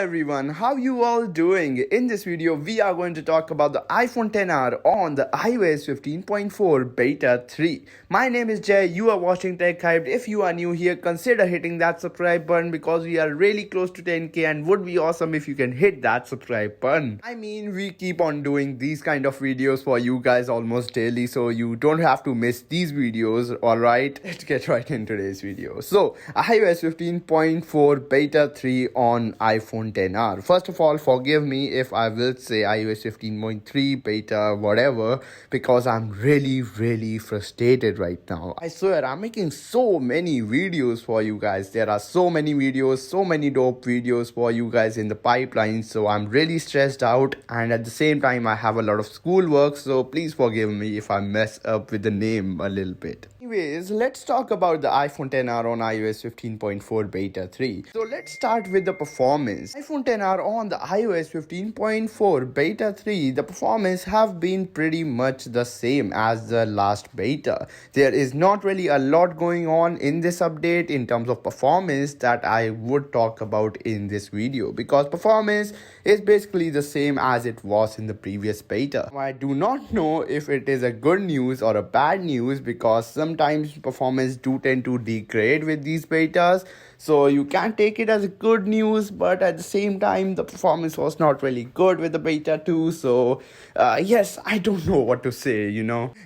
everyone, how you all doing? In this video, we are going to talk about the iPhone XR on the iOS 15.4 Beta 3. My name is Jay, you are watching Tech Hyped. If you are new here, consider hitting that subscribe button because we are really close to 10k and would be awesome if you can hit that subscribe button. I mean, we keep on doing these kind of videos for you guys almost daily, so you don't have to miss these videos, alright? Let's get right into today's video. So, iOS 15.4 Beta 3 on iPhone XR. First of all, forgive me if I will say iOS 15.3 beta whatever because I'm really frustrated right now. I swear I'm making so many videos for you guys. There are so many videos, so many dope videos for you guys in the pipeline, so I'm really stressed out, and at the same time I have a lot of schoolwork, so please forgive me if I mess up with the name a little bit. Anyways, let's talk about the iPhone XR on iOS 15.4 Beta 3. So let's start with the performance. iPhone XR on the iOS 15.4 Beta 3, the performance have been pretty much the same as the last beta. There is not really a lot going on in this update in terms of performance that I would talk about in this video, because performance is basically the same as it was in the previous beta. I do not know if it is a good news or a bad news, because sometimes performance do tend to degrade with these betas, so you can take it as good news, but at the same time the performance was not really good with the beta 2, so yes, I don't know what to say,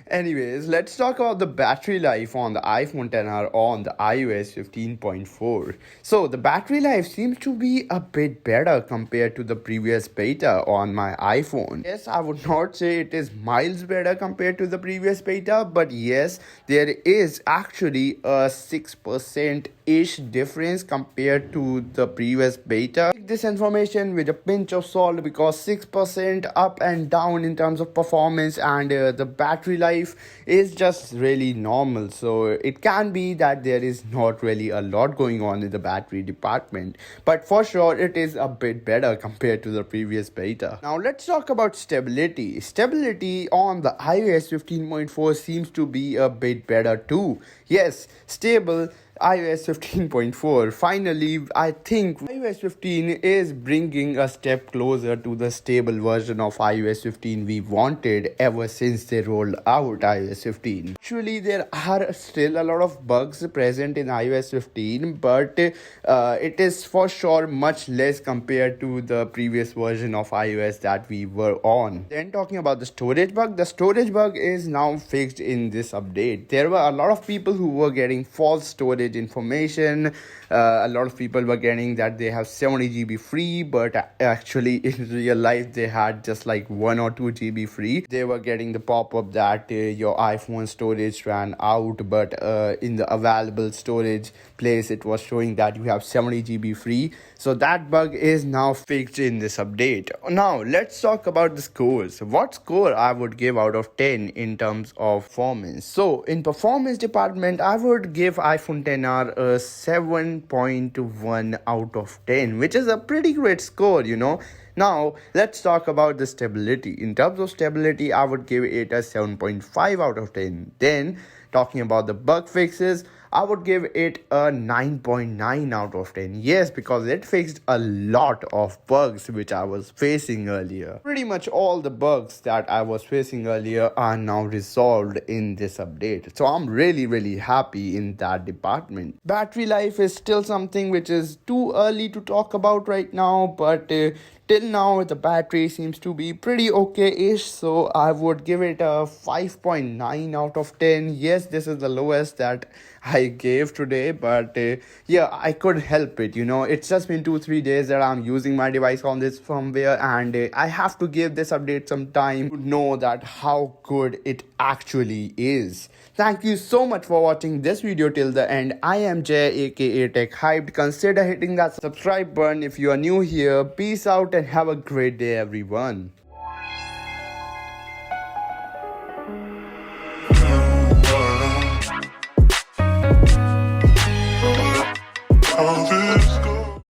Anyways, let's talk about the battery life on the iPhone XR on the iOS 15.4. So the battery life seems to be a bit better compared to the previous beta on my iPhone. Yes, I would not say it is miles better compared to the previous beta, but yes, there is actually a 6% ish difference compared to the previous beta. Take this information with a pinch of salt, because 6% up and down in terms of performance and the battery life is just really normal, so it can be that there is not really a lot going on in the battery department, but for sure it is a bit better compared to the previous beta. Now let's talk about stability. Stability on the iOS 15.4 seems to be a bit better too. Yes, stable iOS 15.4. Finally, I think iOS 15 is bringing a step closer to the stable version of iOS 15 we wanted ever since they rolled out iOS 15. Actually, there are still a lot of bugs present in iOS 15, but it is for sure much less compared to the previous version of iOS that we were on. Then talking about the storage bug is now fixed in this update. There were a lot of people who were getting false storage information. A lot of people were getting that they have 70 GB free, but actually in real life they had just like 1 or 2 GB free. They were getting the pop-up that your iPhone storage ran out, but in the available storage place it was showing that you have 70 GB free. So that bug is now fixed in this update. Now let's talk about the scores. What score I would give out of 10 in terms of performance? So in performance department, I would give iPhone XR a 7.1 out of 10, which is a pretty great score, Now, let's talk about the stability. In terms of stability, I would give it a 7.5 out of 10. Then, talking about the bug fixes, I would give it a 9.9 out of 10. Yes, because it fixed a lot of bugs which I was facing earlier. Pretty much all the bugs that I was facing earlier are now resolved in this update. So I'm really happy in that department. Battery life is still something which is too early to talk about right now, but till now the battery seems to be pretty okay-ish, so I would give it a 5.9 out of 10. Yes, this is the lowest that I gave today, but yeah, I could help it, It's just been 2-3 days that I'm using my device on this firmware, and I have to give this update some time to know that how good it actually is. Thank you so much for watching this video till the end. I am Jay, aka Tech Hyped. Consider hitting that subscribe button if you are new here. Peace out and have a great day, everyone.